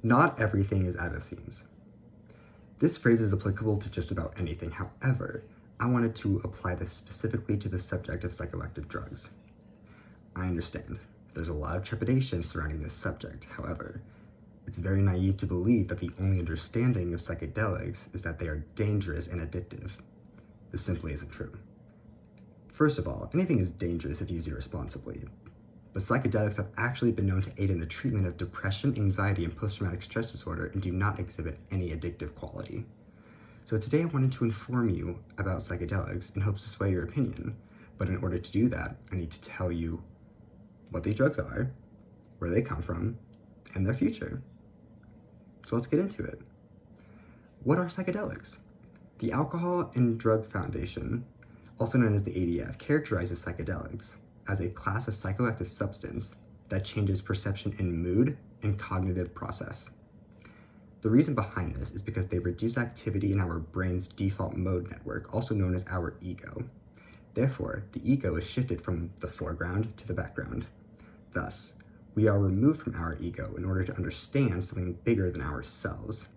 Not everything is as it seems. This phrase is applicable to just about anything. However, I wanted to apply this specifically to the subject of psychoactive drugs. I understand. There's a lot of trepidation surrounding this subject. However, it's very naive to believe that the only understanding of psychedelics is that they are dangerous and addictive. This simply isn't true. First of all, anything is dangerous if used irresponsibly, but psychedelics have actually been known to aid in the treatment of depression, anxiety, and post-traumatic stress disorder and do not exhibit any addictive quality. So today I wanted to inform you about psychedelics in hopes to sway your opinion, but in order to do that, I need to tell you what these drugs are, where they come from, and their future. So let's get into it. What are psychedelics? The Alcohol and Drug Foundation, also known as the ADF, characterizes psychedelics as a class of psychoactive substance that changes perception in mood and cognitive process. The reason behind this is because they reduce activity in our brain's default mode network, also known as our ego. Therefore, the ego is shifted from the foreground to the background. Thus, we are removed from our ego in order to understand something bigger than ourselves.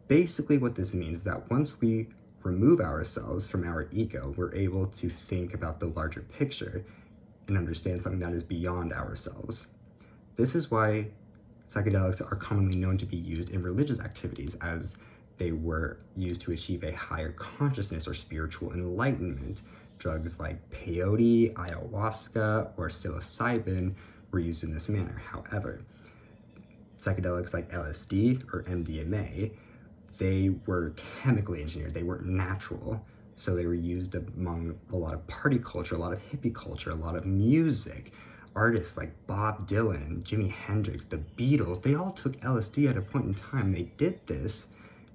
Basically, what this means is that once we remove ourselves from our ego, we're able to think about the larger picture and understand something that is beyond ourselves. This is why psychedelics are commonly known to be used in religious activities, as they were used to achieve a higher consciousness or spiritual enlightenment. Drugs like peyote, ayahuasca, or psilocybin were used in this manner. However, psychedelics like LSD or MDMA, they were chemically engineered, they weren't natural. So they were used among a lot of party culture, a lot of hippie culture, a lot of music. Artists like Bob Dylan, Jimi Hendrix, the Beatles, they all took LSD at a point in time. They did this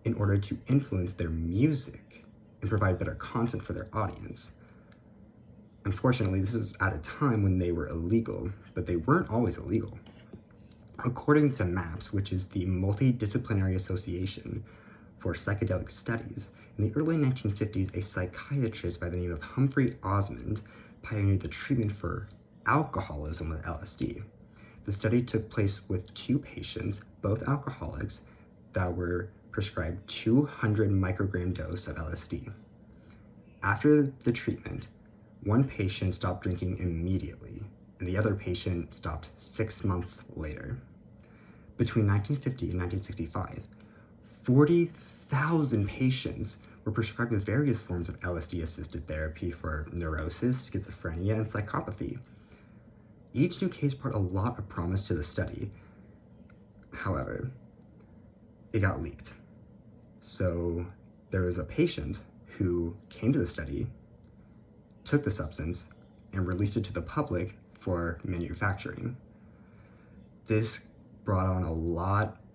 in order to influence their music and provide better content for their audience. Unfortunately, this is at a time when they were illegal, but they weren't always illegal. According to MAPS, which is the Multidisciplinary Association for Psychedelic Studies, in the early 1950s, a psychiatrist by the name of Humphrey Osmond pioneered the treatment for alcoholism with LSD. The study took place with 2 patients, both alcoholics, that were prescribed 200 microgram dose of LSD. After the treatment, one patient stopped drinking immediately, and the other patient stopped 6 months later. Between 1950 and 1965, 40,000 patients were prescribed with various forms of LSD-assisted therapy for neurosis, schizophrenia, and psychopathy. Each new case brought a lot of promise to the study. However, it got leaked. So there was a patient who came to the study, took the substance, and released it to the public for manufacturing. This brought on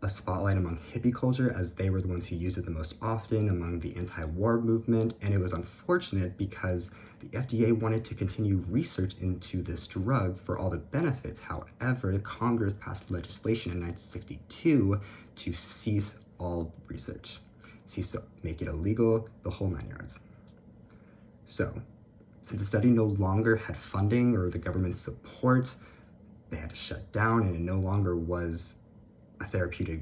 a spotlight among hippie culture, as they were the ones who used it the most often among the anti-war movement, and it was unfortunate because the FDA wanted to continue research into this drug for all the benefits. However, Congress passed legislation in 1962 to cease all research, make it illegal, the whole 9 yards. So, since the study no longer had funding or the government's support, they had to shut down, and it no longer was a therapeutic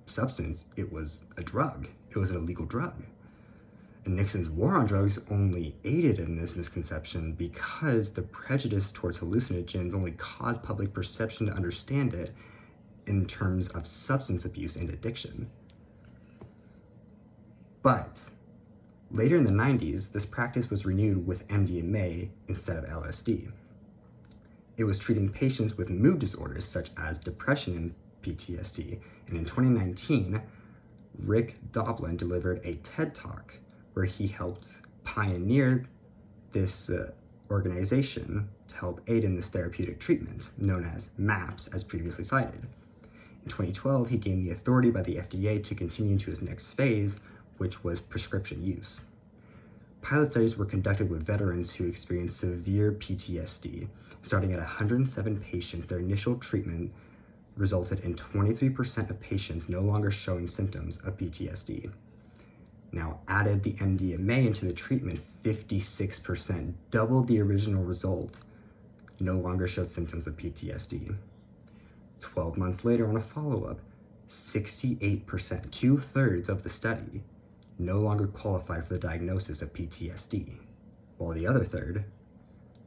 substance, it was a drug. It was an illegal drug. And Nixon's war on drugs only aided in this misconception because the prejudice towards hallucinogens only caused public perception to understand it in terms of substance abuse and addiction. But later in the 90s, this practice was renewed with MDMA instead of LSD. It was treating patients with mood disorders such as depression and PTSD. And in 2019, Rick Doblin delivered a TED Talk where he helped pioneer this organization to help aid in this therapeutic treatment, known as MAPS, as previously cited. In 2012, he gained the authority by the FDA to continue into his next phase, which was prescription use. Pilot studies were conducted with veterans who experienced severe PTSD. Starting at 107 patients, their initial treatment resulted in 23% of patients no longer showing symptoms of PTSD. Now, added the MDMA into the treatment, 56%, doubled the original result, no longer showed symptoms of PTSD. 12 months later on a follow-up, 68%, 2/3 of the study, no longer qualified for the diagnosis of PTSD, while the other third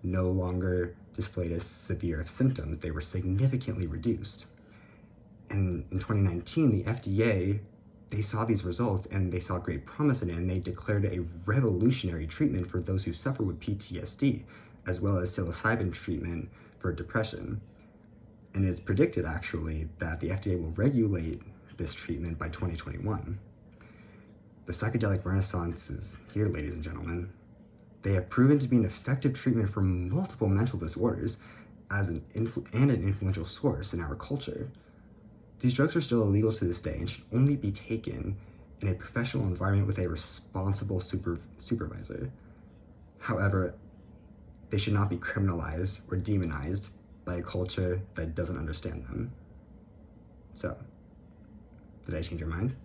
no longer displayed as severe of symptoms. They were significantly reduced. And in 2019, the FDA, they saw these results and they saw great promise in it, and they declared a revolutionary treatment for those who suffer with PTSD, as well as psilocybin treatment for depression. And it's predicted, actually, that the FDA will regulate this treatment by 2021. The psychedelic renaissance is here, ladies and gentlemen. They have proven to be an effective treatment for multiple mental disorders and an influential source in our culture. These drugs are still illegal to this day and should only be taken in a professional environment with a responsible supervisor. However, they should not be criminalized or demonized by a culture that doesn't understand them. So, did I change your mind?